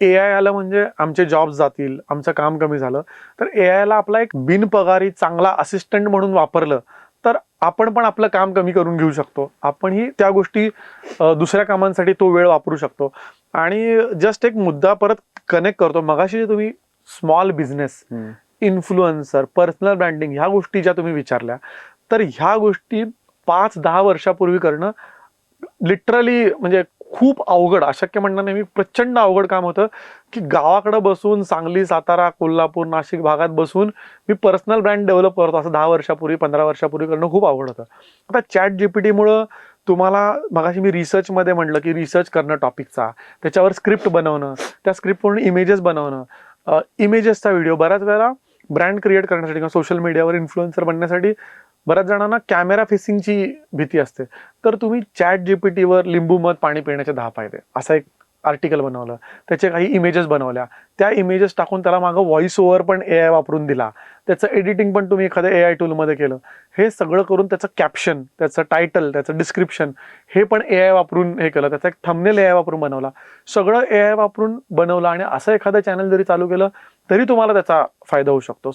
ए I आलं म्हणजे आमचे जॉब्स जातील, आमचं काम कमी झालं. तर ए आयला आपला एक बिनपगारी चांगला असिस्टंट म्हणून वापरलं तर आपण पण आपलं काम कमी करून घेऊ शकतो. आपणही त्या गोष्टी दुसऱ्या कामांसाठी तो वेळ वापरू शकतो. आणि जस्ट एक मुद्दा परत कनेक्ट करतो. मगाशी जे तुम्ही small business, influencer, personal branding ह्या गोष्टी ज्या तुम्ही विचारल्या, तर ह्या गोष्टी 5-10 वर्षापूर्वी करणं लिटरली म्हणजे खूप अवघड, अशक्य म्हणणार नाही मी, प्रचंड अवघड काम होतं. की गावाकडे बसून सांगली, सातारा, कोल्हापूर, नाशिक भागात बसून मी पर्सनल ब्रँड डेव्हलप करतो असं 10 वर्षापूर्वी, 15 वर्षापूर्वी करणं खूप अवघड होतं. आता चॅट जीपीटीमुळं तुम्हाला, मगाशी मी रिसर्चमध्ये म्हटलं की रिसर्च करणं टॉपिकचा, त्याच्यावर स्क्रिप्ट बनवणं, त्या स्क्रिप्टवरून इमेजेस बनवणं, इमेजेसचा व्हिडिओ, बऱ्याच वेळेला ब्रँड क्रिएट करण्यासाठी किंवा सोशल मीडियावर इन्फ्लुएन्सर बनण्यासाठी बऱ्याच जणांना कॅमेरा फेसिंगची भीती असते. तर तुम्ही चॅट जीपीटीवर लिंबू मध पाणी पिण्याचे 10 फायदे असा एक आर्टिकल बनवलं, त्याचे काही इमेजेस बनवल्या, त्या इमेजेस टाकून त्याला मागं व्हॉइस ओव्हर पण ए आय वापरून दिला, त्याचं एडिटिंग पण तुम्ही एखाद्या ए आय टूलमध्ये केलं, हे सगळं करून त्याचं कॅप्शन, त्याचं टायटल, त्याचं डिस्क्रिप्शन हे पण ए आय वापरून हे केलं, त्याचा एक थंबनेल ए आय वापरून बनवला, सगळं ए आय वापरून बनवलं. आणि असं एखादं चॅनल जरी चालू केलं तरी तुम्हाला त्याचा फायदा होऊ शकतो.